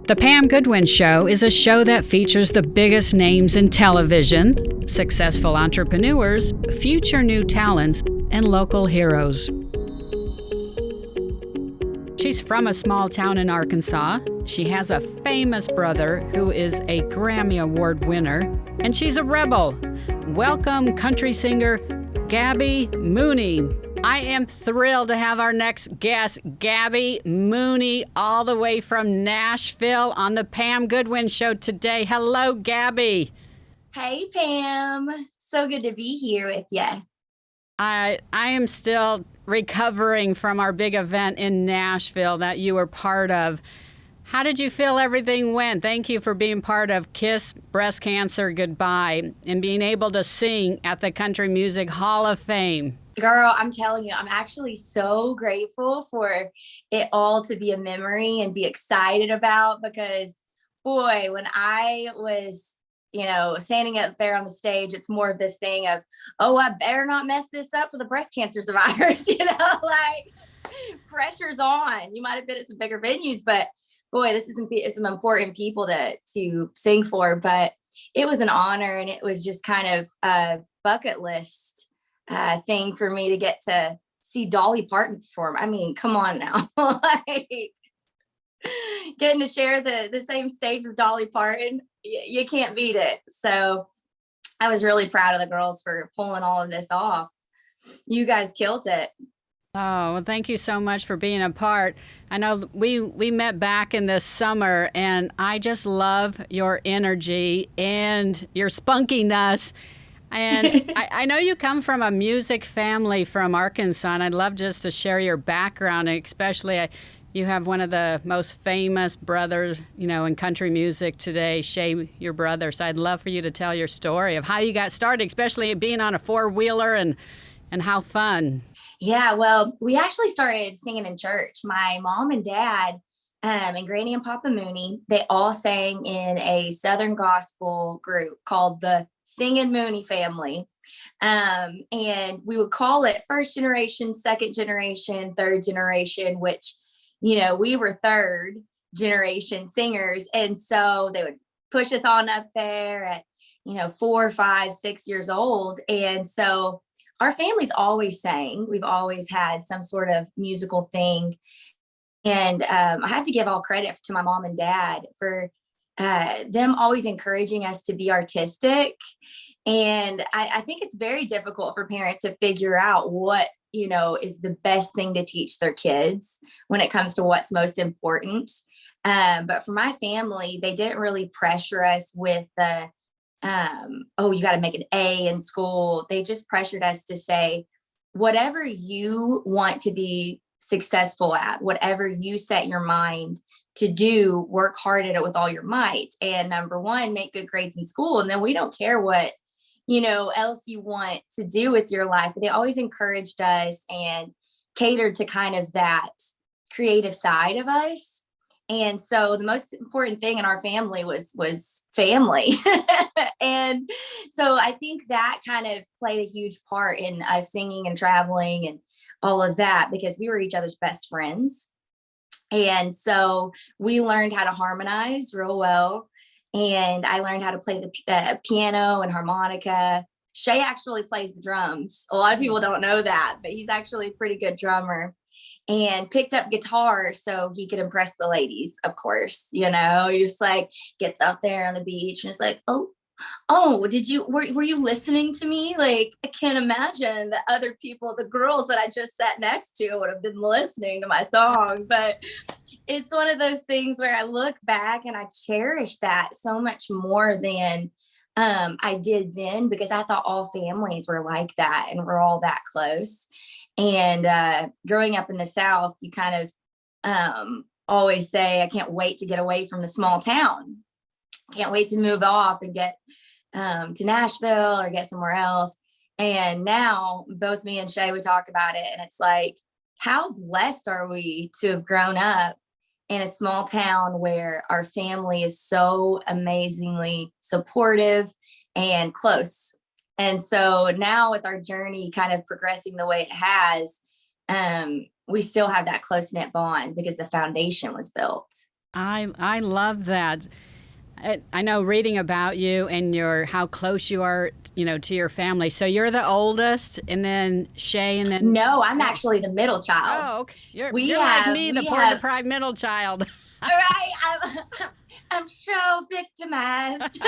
The Pam Goodwin Show is a show that features the biggest names in television, successful entrepreneurs, future new talents, and local heroes. She's from a small town in Arkansas. She has a famous brother who is a Grammy Award winner, and she's a rebel. Welcome, country singer Gabby Mooney. I am thrilled to have our next guest, Gabby Mooney, all the way from Nashville on the Pam Goodwin Show today. Hello, Gabby. Hey, Pam. So good to be here with you. I am still recovering from our big event in Nashville that you were part of. How did you feel everything went? Thank you for being part of Kiss Breast Cancer Goodbye and being able to sing at the Country Music Hall of Fame. Girl, I'm telling you, I'm actually so grateful for it all to be a memory and be excited about because, boy, when I was, standing up there on the stage, it's more of this thing of, oh, I better not mess this up for the breast cancer survivors, like pressure's on. You might have been at some bigger venues, but boy, this is some important people to sing for. But it was an honor, and it was just kind of a bucket list thing for me to get to see Dolly Parton perform. I mean, come on now. Like, getting to share the same stage with Dolly Parton, you can't beat it. So I was really proud of the girls for pulling all of this off. You guys killed it. Oh, well, thank you so much for being a part. I know we met back in the summer, and I just love your energy and your spunkiness. And I know you come from a music family from Arkansas, and I'd love just to share your background, and especially you have one of the most famous brothers, in country music today, Shay, your brother. So I'd love for you to tell your story of how you got started, especially being on a four-wheeler and how fun. Yeah, well, we actually started singing in church. My mom and dad and Granny and Papa Mooney, they all sang in a Southern gospel group called the Singing-Mooney family. And we would call it first generation, second generation, third generation, which, we were third generation singers. And so they would push us on up there at, 4, 5, 6 years old. And so our family's always sang. We've always had some sort of musical thing. And I have to give all credit to my mom and dad for them always encouraging us to be artistic. And I think it's very difficult for parents to figure out what, is the best thing to teach their kids when it comes to what's most important. But for my family, they didn't really pressure us with the, you got to make an A in school. They just pressured us to say, whatever you want to be successful at, whatever you set your mind to do, work hard at it with all your might. And number one, make good grades in school. And then we don't care what, else you want to do with your life. But they always encouraged us and catered to kind of that creative side of us. And so the most important thing in our family was family. And so I think that kind of played a huge part in us singing and traveling and all of that, because we were each other's best friends. And so we learned how to harmonize real well. And I learned how to play the piano and harmonica. Shay actually plays the drums. A lot of people don't know that, but he's actually a pretty good drummer. And picked up guitar so he could impress the ladies, of course. He just like gets out there on the beach and it's like, oh, were you listening to me? Like, I can't imagine that other people, the girls that I just sat next to, would have been listening to my song. But it's one of those things where I look back and I cherish that so much more than I did then, because I thought all families were like that and we're all that close. And growing up in the South, you kind of always say, I can't wait to get away from the small town. Can't wait to move off and get to Nashville or get somewhere else. And now both me and Shay would talk about it. And it's like, how blessed are we to have grown up in a small town where our family is so amazingly supportive and close. And so now with our journey kind of progressing the way it has, we still have that close-knit bond because the foundation was built. I love that. I know reading about you and how close you are, to your family. So you're the oldest, and then Shay, and then No, I'm actually the middle child. oh, okay. We You're like have me, the we poor have deprived middle child. right. I'm so victimized.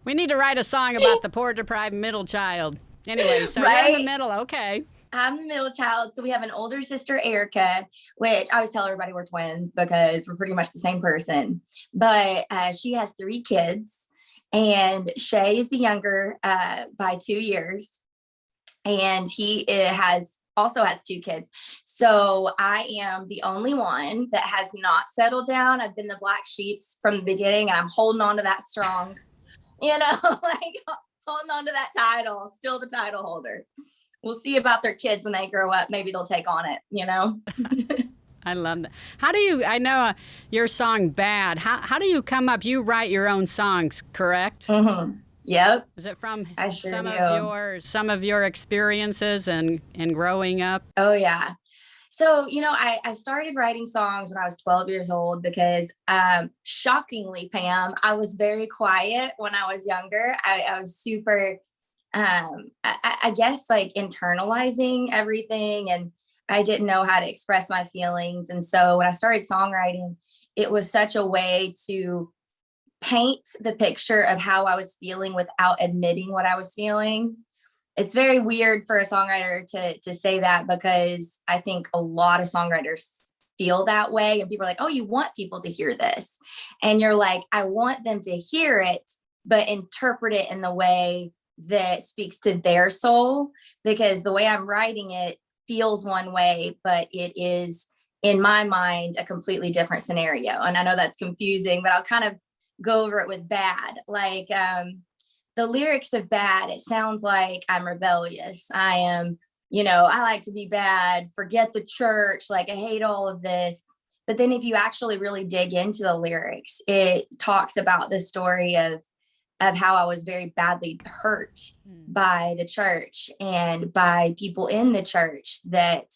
We need to write a song about the poor deprived middle child. Anyway, so you're in the Right? middle. Okay. I'm the middle child. So we have an older sister, Erica, which I always tell everybody we're twins because we're pretty much the same person. But she has 3 kids, and Shay is the younger by 2 years. And he also has 2 kids. So I am the only one that has not settled down. I've been the black sheep from the beginning, and I'm holding on to that strong, like holding on to that title, still the title holder. We'll see about their kids when they grow up. Maybe they'll take on it. I love that. I know your song Bad. How do you come up? You write your own songs, correct? Mm-hmm. Yep. Is it from I sure do. Some of your experiences and growing up? Oh yeah. So, I started writing songs when I was 12 years old because shockingly, Pam, I was very quiet when I was younger. I was super I guess like internalizing everything, and I didn't know how to express my feelings. And so when I started songwriting, it was such a way to paint the picture of how I was feeling without admitting what I was feeling. It's very weird for a songwriter to say that, because I think a lot of songwriters feel that way, and people are like, oh, you want people to hear this. And you're like, I want them to hear it, but interpret it in the way that speaks to their soul, because the way I'm writing it feels one way, but it is in my mind a completely different scenario. And I know that's confusing, but I'll kind of go over it with Bad. Like the lyrics of Bad, it sounds like I'm rebellious. I am, I like to be bad, forget the church, like I hate all of this. But then if you actually really dig into the lyrics, it talks about the story of how I was very badly hurt by the church and by people in the church that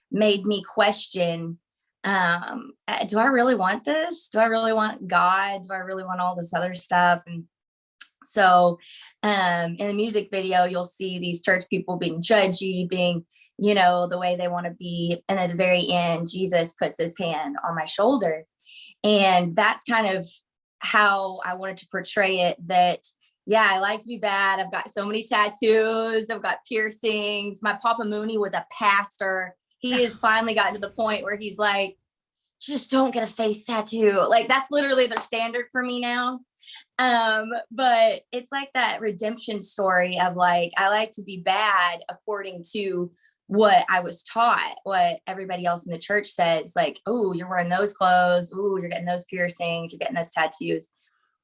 made me question, do I really want this? Do I really want God? Do I really want all this other stuff? And so in the music video, you'll see these church people being judgy, being, the way they want to be. And at the very end, Jesus puts his hand on my shoulder. And that's kind of how I wanted to portray it, that, yeah, I like to be bad. I've got so many tattoos. I've got piercings. My Papa Mooney was a pastor. He has finally gotten to the point where he's like, just don't get a face tattoo. Like that's literally their standard for me now. But it's like that redemption story of like, I like to be bad according to what I was taught, what everybody else in the church says, like, oh, you're wearing those clothes. Oh, you're getting those piercings. You're getting those tattoos.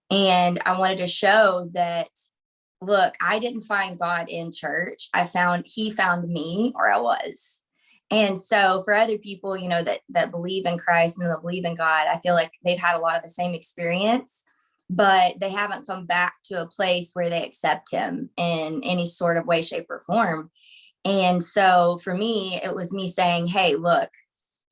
And I wanted to show that, look, I didn't find God in church. He found me where I was. And so for other people, that believe in Christ and that believe in God, I feel like they've had a lot of the same experience, but they haven't come back to a place where they accept him in any sort of way, shape, or form. And so for me, it was me saying, hey, look,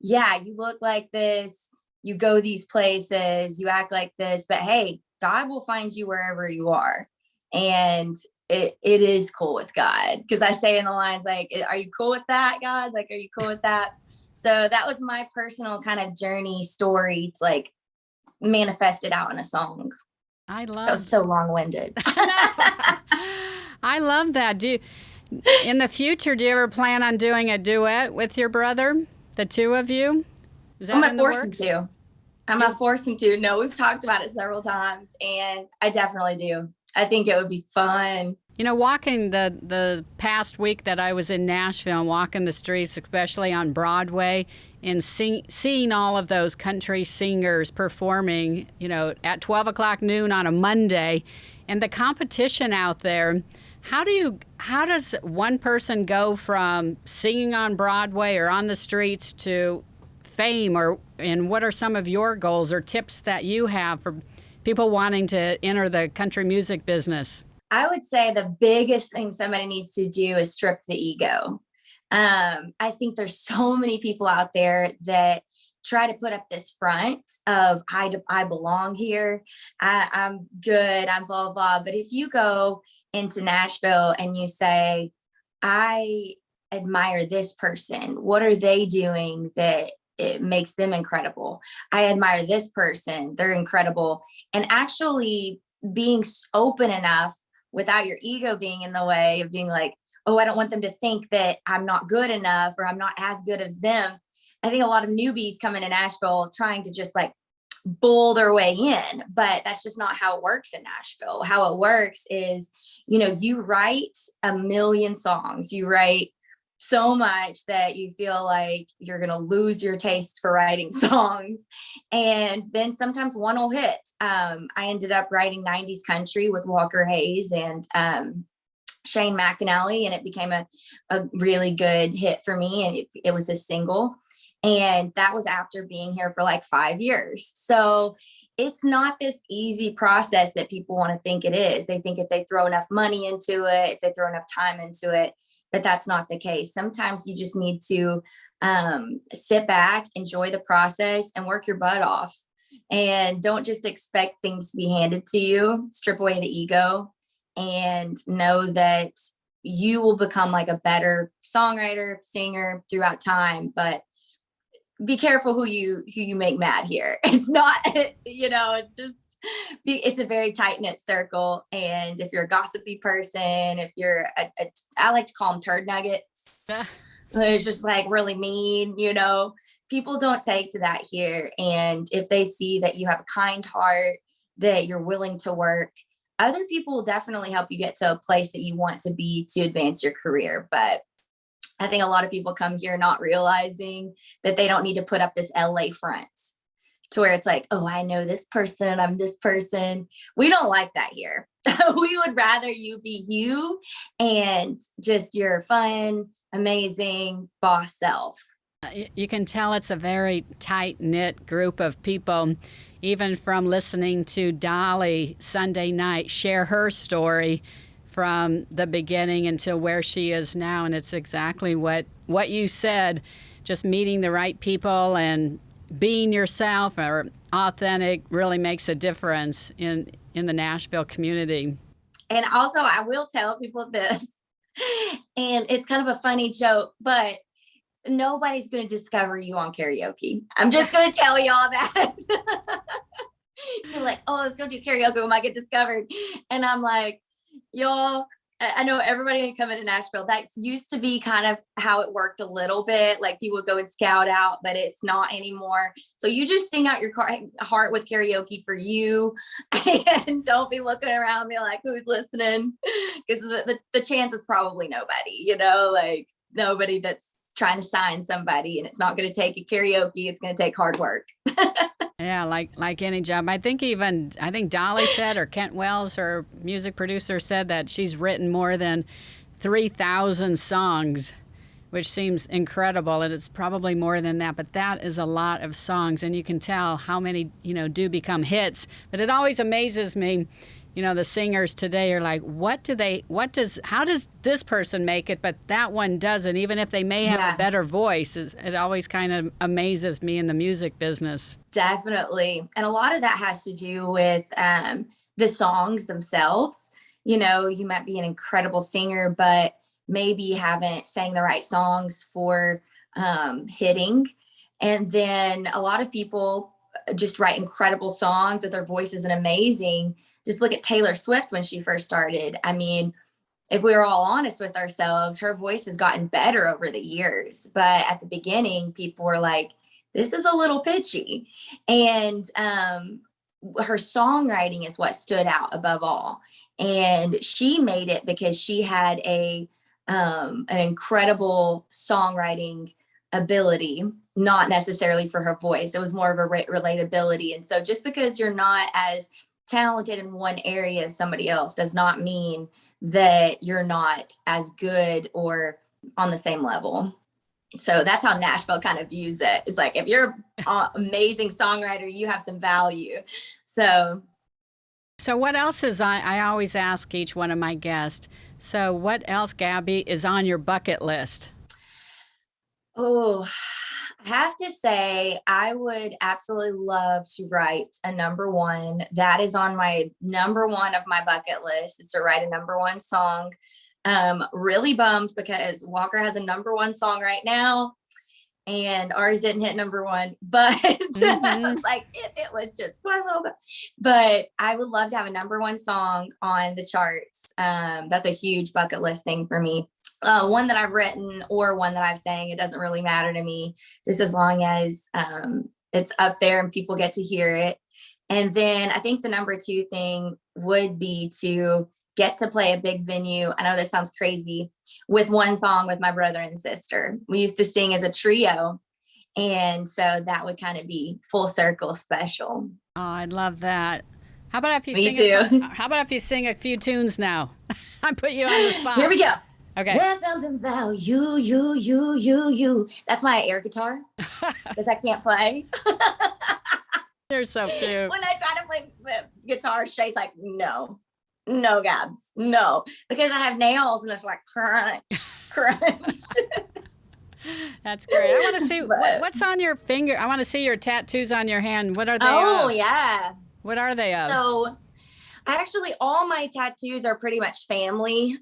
yeah, you look like this, you go these places, you act like this, but hey, God will find you wherever you are. And it is cool with God. Because I say in the lines, like, are you cool with that, God? Like, are you cool with that? So that was my personal kind of journey story to like manifest it out in a song. That was so long-winded. I love that. In the future, do you ever plan on doing a duet with your brother, the two of you? I'm going to force him to. I'm going to force him to. No, we've talked about it several times, and I definitely do. I think it would be fun. Walking the past week that I was in Nashville, walking the streets, especially on Broadway, and seeing all of those country singers performing, at 12 o'clock noon on a Monday, and the competition out there. How does one person go from singing on Broadway or on the streets to fame, and what are some of your goals or tips that you have for people wanting to enter the country music business? I would say the biggest thing somebody needs to do is strip the ego. I think there's so many people out there that try to put up this front of I belong here. I'm good. I'm blah, blah, blah. But if you go into Nashville and you say, I admire this person, what are they doing that it makes them incredible? I admire this person, they're incredible. And actually being open enough without your ego being in the way of being like, oh, I don't want them to think that I'm not good enough or I'm not as good as them. I think a lot of newbies come into Nashville trying to just like bull their way in, but that's just not how it works in Nashville. How it works is, you write a million songs, you write so much that you feel like you're going to lose your taste for writing songs. And then sometimes one will hit. I ended up writing 90s country with Walker Hayes and Shane McAnally, and it became a really good hit for me. And it was a single. And that was after being here for like 5 years. So it's not this easy process that people want to think it is. They think if they throw enough money into it, if they throw enough time into it, but that's not the case. Sometimes you just need to sit back, enjoy the process, and work your butt off. And don't just expect things to be handed to you. Strip away the ego and know that you will become like a better songwriter, singer throughout time. But be careful who you make mad here. It's not, it's a very tight knit circle. And if you're a gossipy person, if you're I like to call them turd nuggets. It's just like really mean, people don't take to that here. And if they see that you have a kind heart, that you're willing to work, other people will definitely help you get to a place that you want to be to advance your career. But I think a lot of people come here not realizing that they don't need to put up this LA front to where it's like, oh, I know this person, I'm this person. We don't like that here. We would rather you be you and just your fun, amazing boss self. You can tell it's a very tight-knit group of people, even from listening to Dolly Sunday night share her story from the beginning until where she is now. And it's exactly what you said, just meeting the right people and being yourself or authentic really makes a difference in the Nashville community. And also, I will tell people this, and it's kind of a funny joke, but nobody's going to discover you on karaoke. I'm just going to tell y'all that. You're like, oh, let's go do karaoke. We might get discovered. And I'm like, y'all, I know everybody coming to Nashville, that used to be kind of how it worked a little bit. Like people would go and scout out, but it's not anymore. So you just sing out your heart with karaoke for you, and don't be looking around and be like, who's listening? Because the chance is probably nobody, like nobody that's trying to sign somebody, and it's not going to take a karaoke. It's going to take hard work. Yeah, like any job. I think Dolly said, or Kent Wells, her music producer, said that she's written more than 3,000 songs, which seems incredible, and it's probably more than that, but that is a lot of songs, and you can tell how many, do become hits. But it always amazes me, the singers today are like, how does this person make it, but that one doesn't, even if they may have a better voice. It always kind of amazes me in the music business. Definitely. And a lot of that has to do with the songs themselves. You might be an incredible singer, but maybe you haven't sang the right songs for hitting. And then a lot of people just write incredible songs with their voices and amazing. Just look at Taylor Swift when she first started. I mean, if we were all honest with ourselves, her voice has gotten better over the years. But at the beginning, people were like, this is a little pitchy. And her songwriting is what stood out above all. And she made it because she had an incredible songwriting ability, not necessarily for her voice. It was more of a relatability. And so just because you're not as talented in one area as somebody else does not mean that you're not as good or on the same level. So that's how Nashville kind of views it. It's like, if you're an amazing songwriter, you have some value. So what else I always ask each one of my guests, so what else, Gabby, is on your bucket list? Oh, I have to say, I would absolutely love to write a number one. That is on my number one of my bucket list, is to write a number one song. Really bummed because Walker has a number one song right now and ours didn't hit number one, but I was like, if it was just one little bit, but I would love to have a number one song on the charts. That's a huge bucket list thing for me. One that I've written or one that I've sang, it doesn't really matter to me, just as long as it's up there and people get to hear it. And then I think the number two thing would be to get to play a big venue. I know this sounds crazy, with one song with my brother and sister. We used to sing as a trio. And so that would kind of be full circle special. Oh, I love that. How about if you Me sing too. how about if you sing a few tunes now? I put you on the spot. Here we go. Okay. There's something about you. That's my air guitar because I can't play. You're so cute. When I try to play guitar, Shay's like, no, Gabs, no, because I have nails and it's like crunch. That's great. I want to see what's on your finger. I want to see your tattoos on your hand. What are they? Oh, of? yeah. What are they of? So all my tattoos are pretty much family.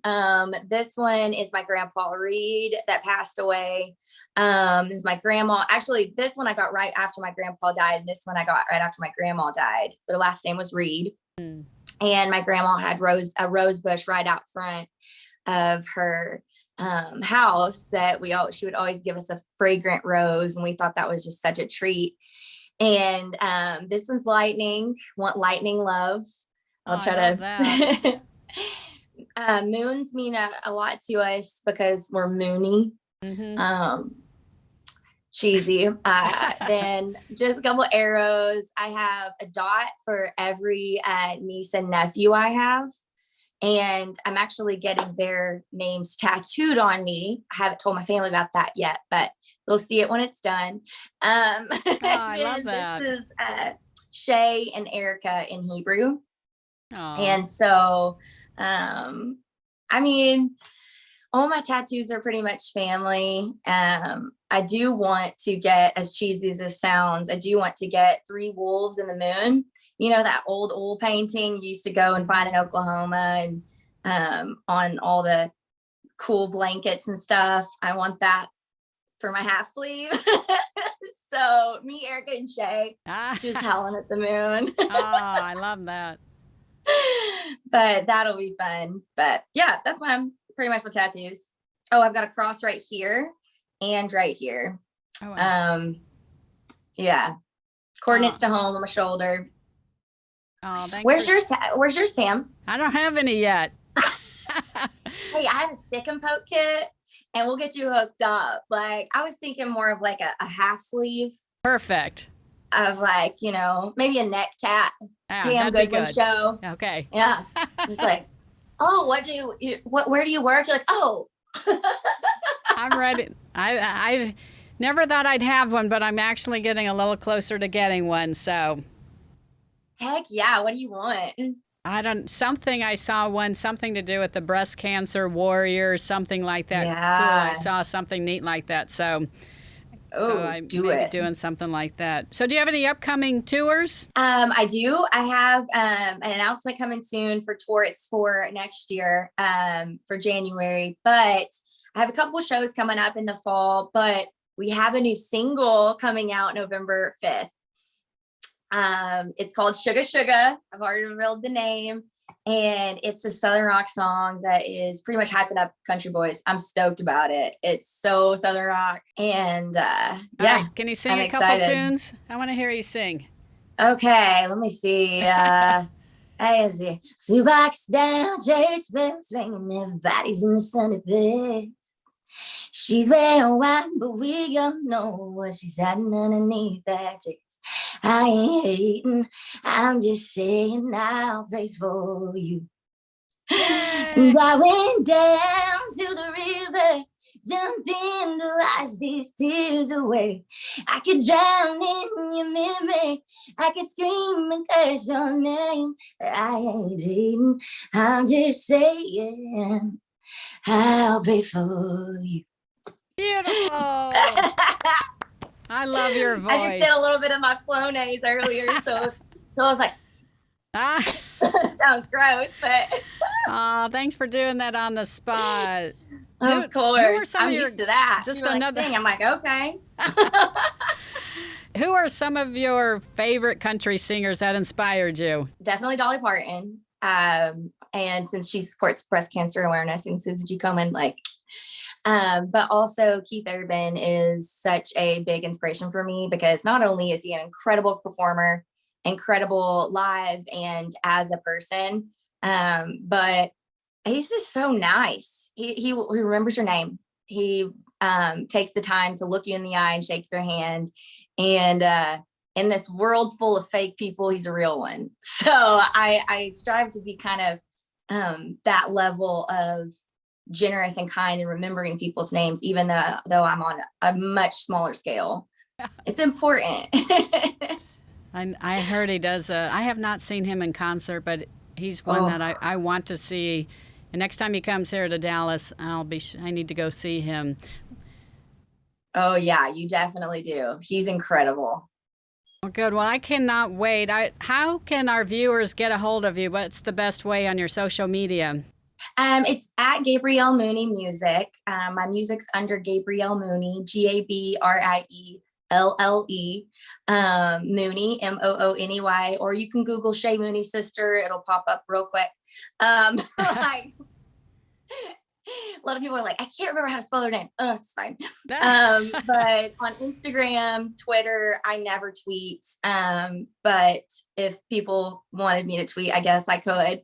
This one is my grandpa Reed that passed away. This is my grandma. Actually, this one I got right after my grandpa died, and this one I got right after my grandma died. Their last name was Reed. And my grandma had a rose bush right out front of her house that she would always give us a fragrant rose, and we thought that was just such a treat. And this one's lightning. Want lightning love. I'll try to. Moons mean a lot to us because we're moony. Cheesy. Then just a couple arrows. I have a dot for every niece and nephew I have. And I'm actually getting their names tattooed on me. I haven't told my family about that yet, but they'll see it when it's done. I love that. This is Shay and Erica in Hebrew. Aww. And so, I mean, all my tattoos are pretty much family. I do want to get, as cheesy as this sounds, I do want to get 3 wolves in the moon. You know, that old oil painting you used to go and find in Oklahoma, and on all the cool blankets and stuff. I want that for my half sleeve. So me, Erica, and Shay just howling at the moon. Oh, I love that. But that'll be fun. But yeah, that's pretty much my tattoos. Oh, I've got a cross right here and right here. Oh, wow. Yeah, coordinates to home on my shoulder. Oh, thanks. Where's yours, Pam? I don't have any yet. Hey, I have a stick and poke kit, and we'll get you hooked up. Like, I was thinking more of like a half sleeve. Perfect. Of like, maybe a neck tat. Pam Goodwin Show. Okay. Yeah. Just like, oh, where do you work? You're like, oh. I'm ready. I never thought I'd have one, but I'm actually getting a little closer to getting one. So. Heck yeah. What do you want? I saw something to do with the breast cancer warrior, something like that. Yeah. Cool. I saw something neat like that. So I'm doing something like that. So do you have any upcoming tours? I do. I have an announcement coming soon for tour. It's for next year, for January. But I have a couple shows coming up in the fall, but we have a new single coming out November 5th. It's called Sugar Sugar. I've already revealed the name. And it's a Southern rock song that is pretty much hyping up country boys. I'm stoked about it. It's so Southern rock. And yeah. Right. Can you sing a couple tunes? I want to hear you sing. Okay, let me see. I see 2 blocks down, church bells ringing, everybody's in the Sunday best. She's wearing white, but we don't know what she's hiding underneath that dress. I ain't hating, I'm just saying I'll pray for you. And I went down to the river, jumped in to wash these tears away. I could drown in your memory, I could scream and curse your name. I ain't hating, I'm just saying I'll pray for you. Beautiful. I love your voice. I just did a little bit of my Flonase earlier, so I was like, sounds gross, but thanks for doing that on the spot. Of course, I'm used to that. Just People another. like sing. I'm like, okay. Who are some of your favorite country singers that inspired you? Definitely Dolly Parton. And since she supports breast cancer awareness, and Susan G. Komen, but also Keith Urban is such a big inspiration for me because not only is he an incredible performer, incredible live and as a person, but he's just so nice. He remembers your name. He takes the time to look you in the eye and shake your hand. And in this world full of fake people, he's a real one. So I strive to be kind of that level of generous and kind and remembering people's names, even though I'm on a much smaller scale. It's important. I heard he does. I have not seen him in concert, but he's one that I want to see. And next time he comes here to Dallas, I need to go see him. Oh yeah, you definitely do. He's incredible. Well, good. Well, I cannot wait. How can our viewers get a hold of you? What's the best way on your social media? It's at Gabrielle Mooney Music. My music's under Gabrielle Mooney, GABRIELLE, Mooney, MOONEY, or you can Google Shay Mooney Sister. It'll pop up real quick. A lot of people are like, I can't remember how to spell her name. Oh, it's fine. But on Instagram, Twitter, I never tweet. But if people wanted me to tweet, I guess I could.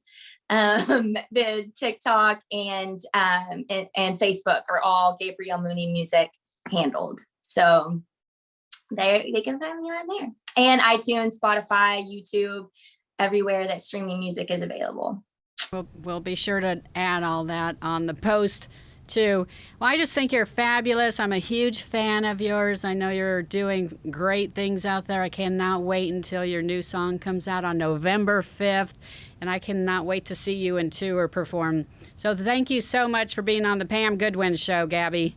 The TikTok and Facebook are all Gabrielle Mooney Music handled. So they can find me on there. And iTunes, Spotify, YouTube, everywhere that streaming music is available. We'll be sure to add all that on the post too. Well, I just think you're fabulous. I'm a huge fan of yours. I know you're doing great things out there. I cannot wait until your new song comes out on November 5th, and I cannot wait to see you and tour perform. So thank you so much for being on the Pam Goodwin Show, Gabby.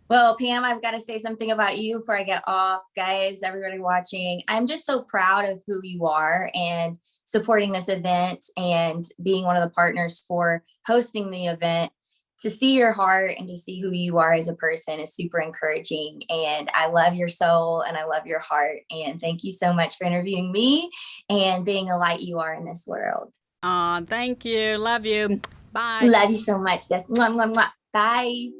Well, Pam, I've got to say something about you before I get off. Guys, everybody watching, I'm just so proud of who you are and supporting this event and being one of the partners for hosting the event. To see your heart and to see who you are as a person is super encouraging. And I love your soul and I love your heart. And thank you so much for interviewing me and being a light you are in this world. Thank you. Love you. Bye. Love you so much, sis. Mwah, mwah, mwah. Bye.